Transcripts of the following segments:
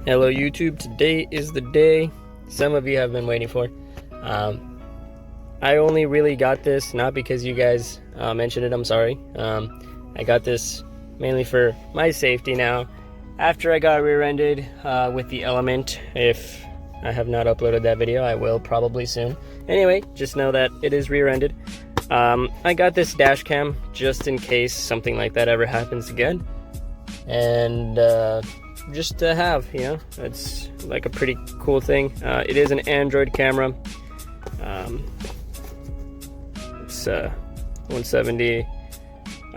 Hello YouTube, today is the day some of you have been waiting for. I only really got this not because you guys mentioned it, I'm sorry. I got this mainly for my safety now. After I got rear-ended with the Element, if I have not uploaded that video, I will probably soon. Anyway, just know that it is rear-ended. I got this dash cam just in case something like that ever happens again. And just to have, you know, it's like a pretty cool thing. It is an Android camera. It's 170. I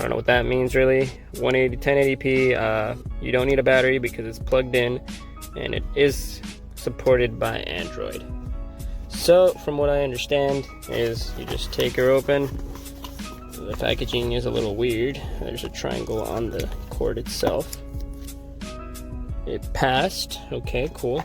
don't know what that means really. 180, 1080p. You don't need a battery because it's plugged in, and it is supported by Android. So, from what I understand, is you just take her open. The packaging is a little weird. There's a triangle on the cord itself. It passed. Okay, cool.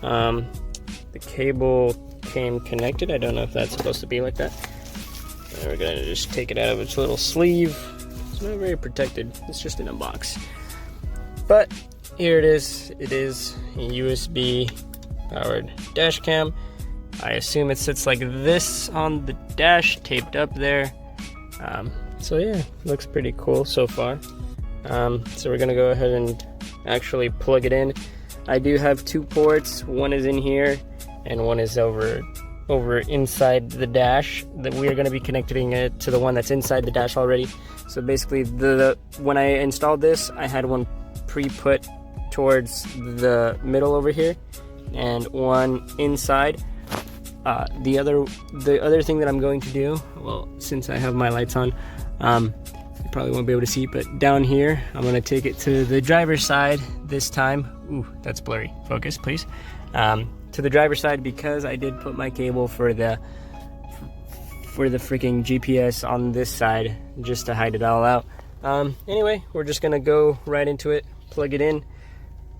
The cable came connected. I don't know if that's supposed to be like that. And we're gonna just take it out of its little sleeve. It's not very protected. It's just in a box. But here it is. It is a USB powered dash cam. I assume it sits like this on the dash, taped up there. So yeah, looks pretty cool so far. So we're gonna go ahead and actually plug it in. I do have two ports. One is in here, and one is over inside the dash. That we are going to be connecting it to the one that's inside the dash already. So basically, when I installed this, I had one pre-put towards the middle over here, and one inside. The other thing that I'm going to do, well, since I have my lights on, you probably won't be able to see, but down here, I'm going to take it to the driver's side this time. Ooh, that's blurry. Focus, please. To the driver's side, because I did put my cable for the freaking GPS on this side, just to hide it all out. Anyway, we're just going to go right into it, plug it in,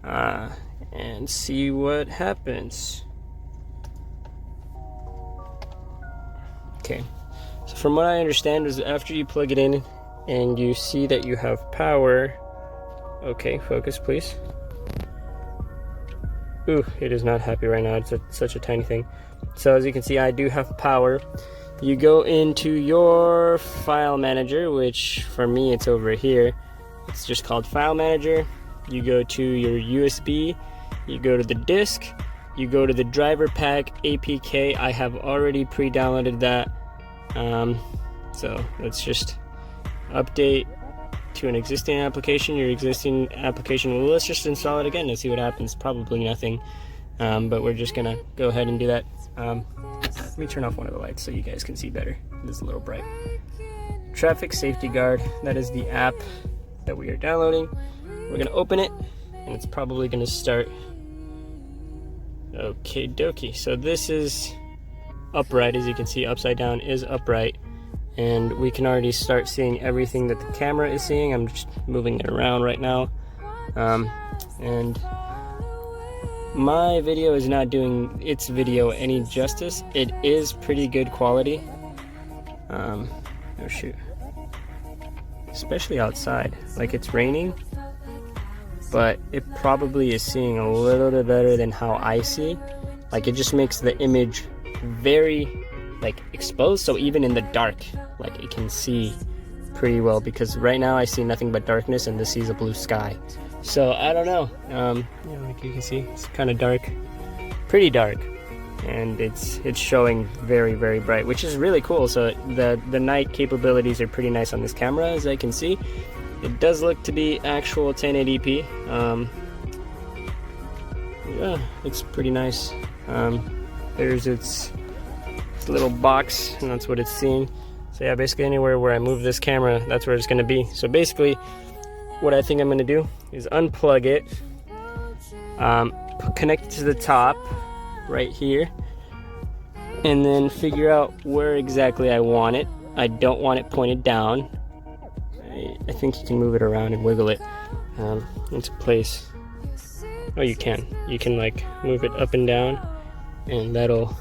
and see what happens. Okay, so from what I understand is after you plug it in and you see that you have power, okay, focus please. Ooh, it is not happy right now, it's such a tiny thing. So as you can see, I do have power. You go into your file manager, which for me it's over here. It's just called File Manager. You go to your USB, you go to the disk, you go to the driver pack APK. I have already pre-downloaded that. So let's just update to an existing application. Your existing application, well, let's just install it again to see what happens. Probably nothing, but we're just gonna go ahead and do that. Let me turn off one of the lights so you guys can see better. It's a little bright. Traffic Safety Guard, that is the app that we are downloading. We're gonna open it, and it's probably gonna start. Okay dokie, so this is upright. As you can see, upside down is upright, and we can already start seeing everything that the camera is seeing. I'm just moving it around right now, and my video is not doing its video any justice. It is pretty good quality. Oh shoot, especially outside, like it's raining, but it probably is seeing a little bit better than how I see. Like, it just makes the image very like exposed, so even in the dark, like, it can see pretty well, because right now I see nothing but darkness and this sees a blue sky. So I don't know, you know, like you can see, it's kind of dark, pretty dark, and it's showing very, very bright, which is really cool. So the night capabilities are pretty nice on this camera, as I can see. It does look to be actual 1080p. Yeah, it's pretty nice. There's its little box, and that's what it's seeing. So yeah, basically anywhere where I move this camera, that's where it's going to be. So basically, what I think I'm going to do is unplug it, connect it to the top right here, and then figure out where exactly I want it. I don't want it pointed down. I think you can move it around and wiggle it into place. Oh, you can like move it up and down, and that'll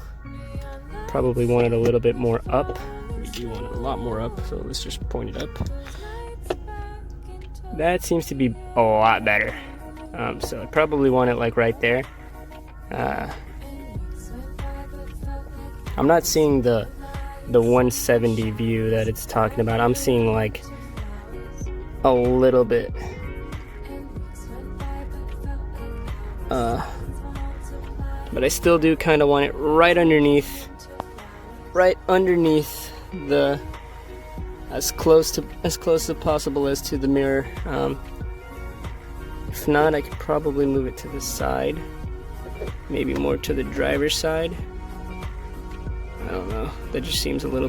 probably want it a little bit more up. We do want it a lot more up, so let's just point it up. That seems to be a lot better. So I probably want it like right there. I'm not seeing the 170 view that it's talking about. I'm seeing like a little bit. But I still do kind of want it right underneath the, as close as possible as to the mirror. If not, I could probably move it to the side, maybe more to the driver's side. I don't know, that just seems a little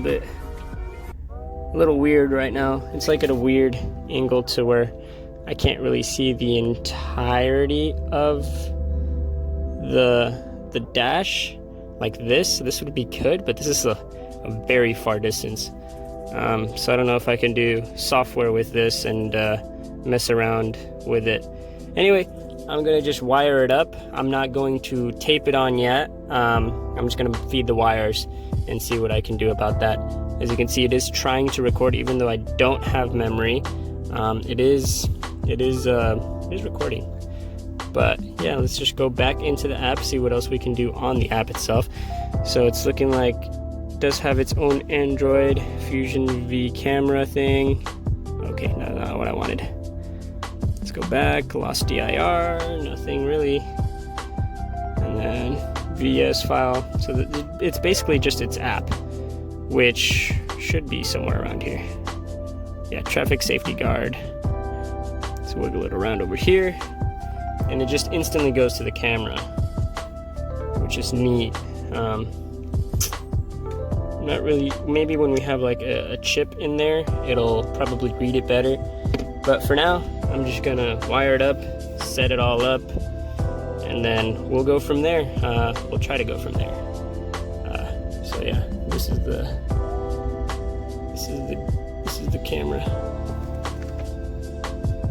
weird right now. It's like at a weird angle to where I can't really see the entirety of the dash like this. This would be good, but this is a very far distance. So I don't know if I can do software with this and mess around with it. Anyway, I'm gonna just wire it up. I'm not going to tape it on yet. I'm just gonna feed the wires and see what I can do about that. As you can see, it is trying to record even though I don't have memory. It is recording. But yeah, let's just go back into the app, see what else we can do on the app itself. So it's looking like it does have its own Android Fusion V camera thing. Okay, no, not what I wanted. Let's go back, lost DIR, nothing really. And then VS file. So it's basically just its app, which should be somewhere around here. Yeah, traffic safety guard. Let's wiggle it around over here. And it just instantly goes to the camera, which is neat. Not really, maybe when we have like a chip in there, it'll probably read it better. But for now, I'm just gonna wire it up, set it all up, and then we'll go from there. We'll try to go from there. So yeah, this is the camera.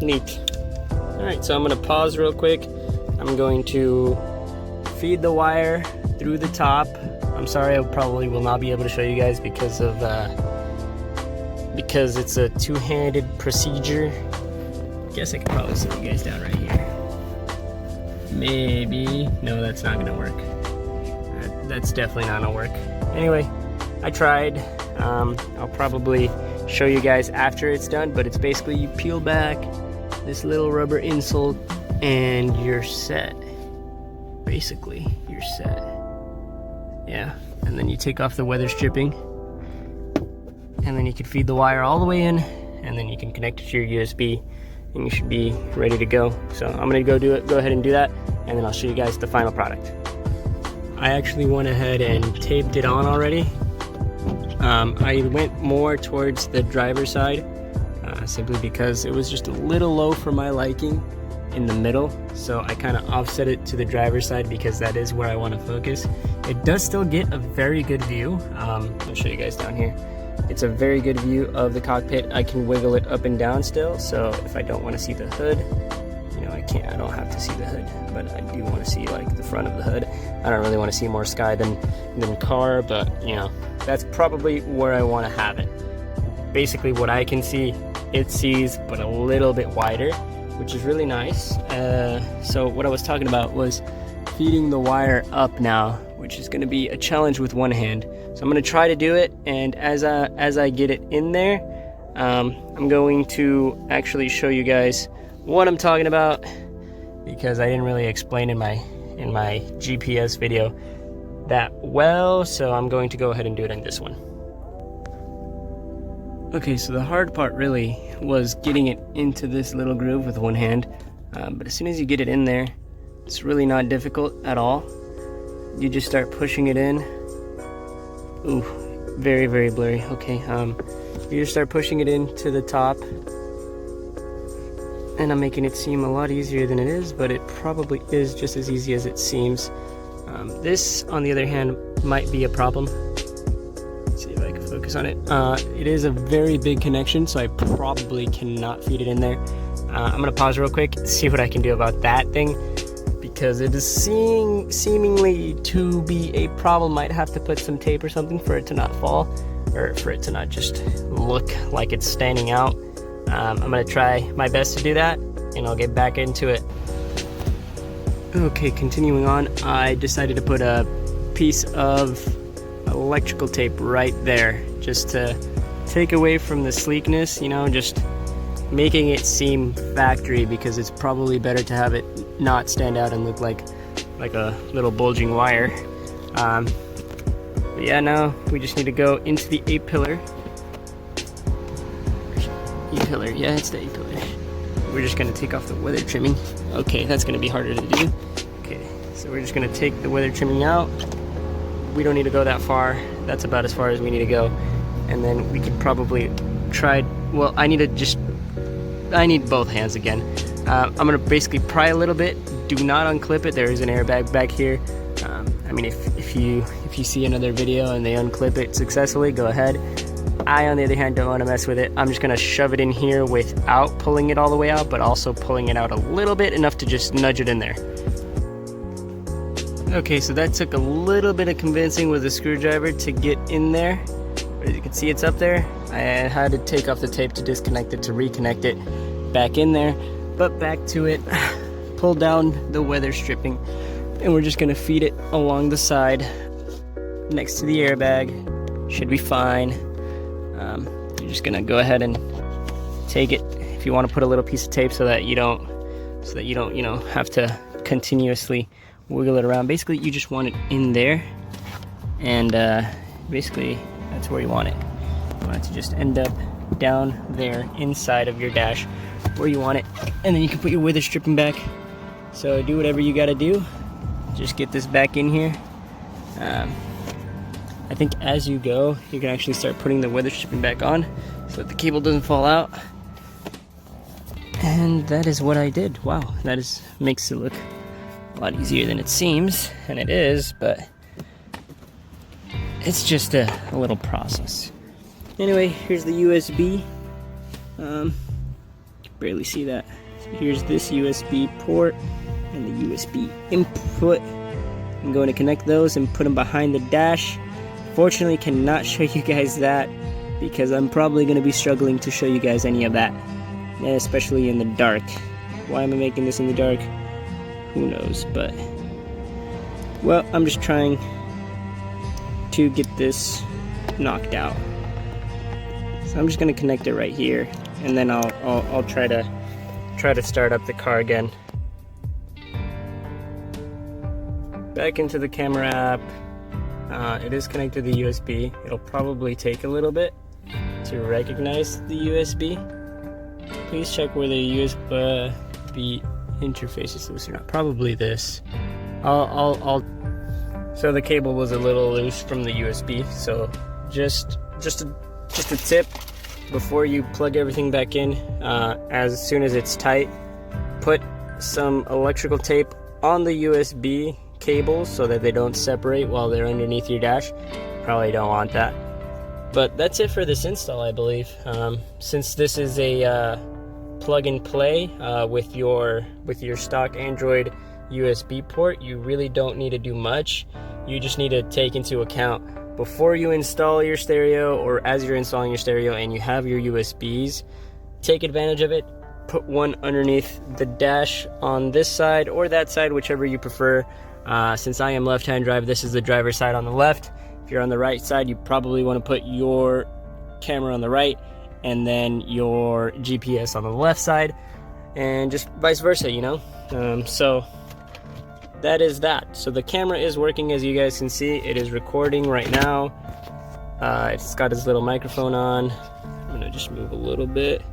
Neat. Alright, so I'm going to pause real quick. I'm going to feed the wire through the top. I'm sorry, I probably will not be able to show you guys because it's a two-handed procedure. I guess I could probably sit you guys down right here. Maybe. No, that's not going to work. That's definitely not going to work. Anyway, I tried. I'll probably show you guys after it's done, but it's basically you peel back this little rubber insole and you're set. Basically, you're set. Yeah, and then you take off the weather stripping, and then you can feed the wire all the way in, and then you can connect it to your USB, and you should be ready to go. So I'm gonna go ahead and do that, and then I'll show you guys the final product. I actually went ahead and taped it on already. I went more towards the driver's side, simply because it was just a little low for my liking in the middle, so I kind of offset it to the driver's side because that is where I want to focus. It does still get a very good view. I'll show you guys down here. It's a very good view of the cockpit. I can wiggle it up and down still, so if I don't want to see the hood, you know, I don't have to see the hood, but I do want to see like the front of the hood. I don't really want to see more sky than car, but you know, that's probably where I want to have it. Basically what I can see, it sees, but a little bit wider, which is really nice. So what I was talking about was feeding the wire up now, which is going to be a challenge with one hand. So I'm going to try to do it, and as I get it in there, I'm going to actually show you guys what I'm talking about, because I didn't really explain in my GPS video that well, so I'm going to go ahead and do it in this one. Okay, so the hard part really was getting it into this little groove with one hand, but as soon as you get it in there, it's really not difficult at all. You just start pushing it in. Ooh, very, very blurry. Okay, you just start pushing it into the top, and I'm making it seem a lot easier than it is, but it probably is just as easy as it seems. This, on the other hand, might be a problem. Let's see if I can focus on it. It is a very big connection, so I probably cannot feed it in there. I'm gonna pause real quick, see what I can do about that thing, because it is seemingly to be a problem. Might have to put some tape or something for it to not fall, or for it to not just look like it's standing out. I'm gonna try my best to do that, and I'll get back into it. Okay, continuing on, I decided to put a piece of electrical tape right there just to take away from the sleekness, you know, just making it seem factory, because it's probably better to have it not stand out and look like a little bulging wire. But yeah, now we just need to go into the A-pillar. A-pillar, yeah, it's the A-pillar. We're just gonna take off the weather trimming. Okay, that's gonna be harder to do. Okay, so we're just gonna take the weather trimming out. We don't need to go that far. That's about as far as we need to go. And then we could probably try, well, I need both hands again. I'm gonna basically pry a little bit. Do not unclip it. There is an airbag back here. I mean, if you see another video and they unclip it successfully, go ahead. I, on the other hand, don't want to mess with it. I'm just gonna shove it in here without pulling it all the way out, but also pulling it out a little bit, enough to just nudge it in there. Okay, so that took a little bit of convincing with a screwdriver to get in there. But as you can see, it's up there. I had to take off the tape to disconnect it, to reconnect it back in there. But back to it, pull down the weather stripping, and we're just gonna feed it along the side next to the airbag. Should be fine. You're just gonna go ahead and take it. If you want to put a little piece of tape so that you don't, you know, have to continuously wiggle it around. Basically, you just want it in there, and basically that's where you want it. You want it to just end up down there inside of your dash where you want it, and then you can put your weather stripping back. So do whatever you gotta do. Just get this back in here. I think as you go, you can actually start putting the weather stripping back on so that the cable doesn't fall out. And that is what I did. Wow, that makes it look a lot easier than it seems, and it is, but it's just a little process. Anyway, here's the USB. You can barely see that. So here's this USB port and the USB input. I'm going to connect those and put them behind the dash. Fortunately, cannot show you guys that because I'm probably going to be struggling to show you guys any of that, especially in the dark. Why am I making this in the dark? Who knows, but well, I'm just trying to get this knocked out. So I'm just going to connect it right here, and then I'll try to start up the car again. Back into the camera app. It is connected to the USB. It'll probably take a little bit to recognize the USB. Please check where the USB interface is loose or not. Probably this. So the cable was a little loose from the USB. So just a tip before you plug everything back in. As soon as it's tight, put some electrical tape on the USB cables so that they don't separate while they're underneath your dash. Probably don't want that. But that's it for this install, I believe. Since this is a plug and play with your stock Android USB port, you really don't need to do much. You just need to take into account before you install your stereo, or as you're installing your stereo and you have your USBs, take advantage of it. Put one underneath the dash on this side or that side, whichever you prefer. Since I am left-hand drive, this is the driver's side on the left. If you're on the right side, you probably want to put your camera on the right and then your GPS on the left side, and just vice versa, you know. So that is that. So the camera is working, as you guys can see. It is recording right now. It's got its little microphone on. I'm gonna just move a little bit,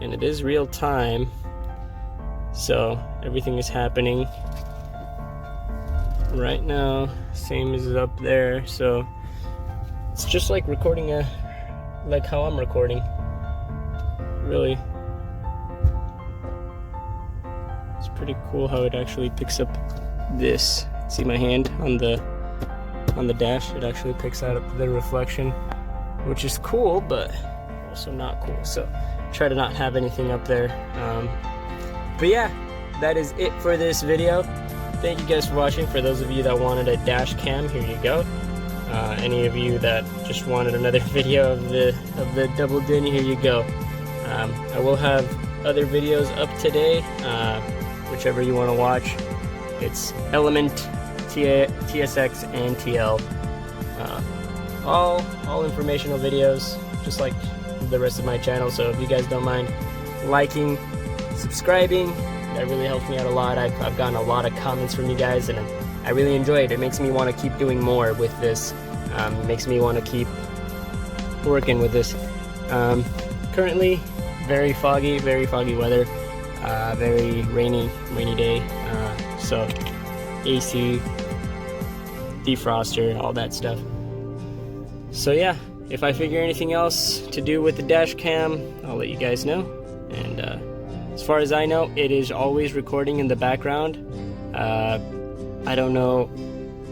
and it is real time. So everything is happening right now, same as up there. So it's just like recording like how I'm recording, really. It's pretty cool how it actually picks up this. See my hand on the dash? It actually picks out the reflection, which is cool, but also not cool. So try to not have anything up there. But yeah, that is it for this video. Thank you guys for watching. For those of you that wanted a dash cam, here you go. Any of you that just wanted another video of the double din, here you go. I will have other videos up today, whichever you want to watch. It's Element, TSX, and TL. All informational videos, just like the rest of my channel. So if you guys don't mind liking, subscribing, that really helps me out a lot. I've gotten a lot of comments from you guys, and I really enjoy it. It makes me want to keep doing more with this. It makes me want to keep working with this. Currently, very foggy weather, very rainy day. So AC, defroster, all that stuff. So yeah, if I figure anything else to do with the dash cam, I'll let you guys know. And as far as I know, it is always recording in the background. I don't know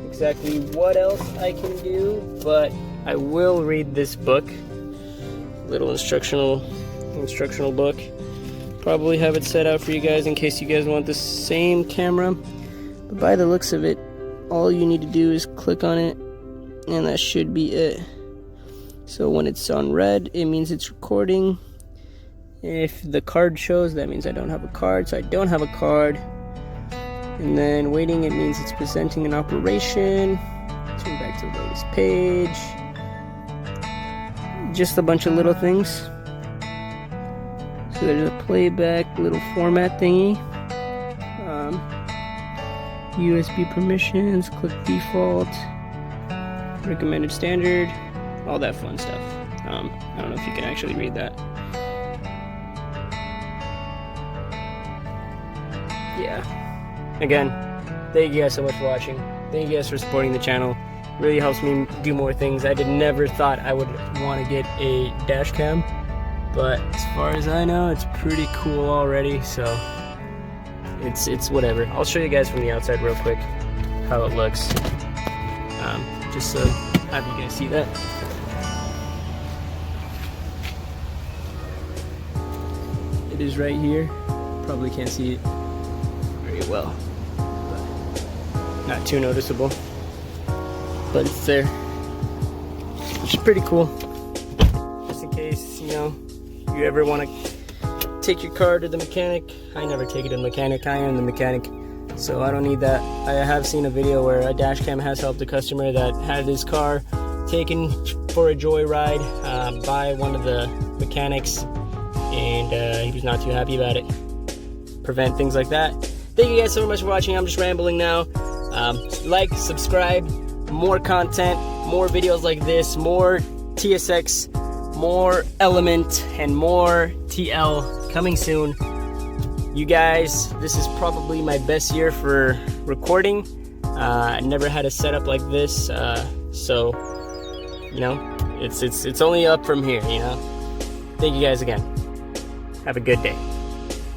exactly what else I can do, but I will read this book, little instructional book. Probably have it set out for you guys in case you guys want the same camera. But by the looks of it, all you need to do is click on it, and that should be it. So when it's on red, it means it's recording. If the card shows, that means I don't have a card, so I don't have a card. And then waiting, it means it's presenting an operation. Turn back to the latest page. Just a bunch of little things. So there's a playback little format thingy. USB permissions, click default, recommended standard, all that fun stuff. I don't know if you can actually read that. Yeah. Again, thank you guys so much for watching. Thank you guys for supporting the channel. It really helps me do more things. I never thought I would want to get a dash cam, but as far as I know, it's pretty cool already. So it's whatever. I'll show you guys from the outside real quick how it looks. Just so have you guys see that. It is right here. Probably can't see it very well, but not too noticeable, but it's there, which is pretty cool. Just in case, you know, you ever want to take your car to the mechanic. I never take it to the mechanic. I am the mechanic, so I don't need that. I have seen a video where a dash cam has helped a customer that had his car taken for a joyride by one of the mechanics, and he was not too happy about it. Prevent things like that. Thank you guys so much for watching. I'm just rambling now. Like, subscribe, more content, more videos like this, more TSX, more Element, and more TL coming soon. You guys, this is probably my best year for recording. I never had a setup like this, so you know, it's only up from here, you know. Thank you guys again. Have a good day.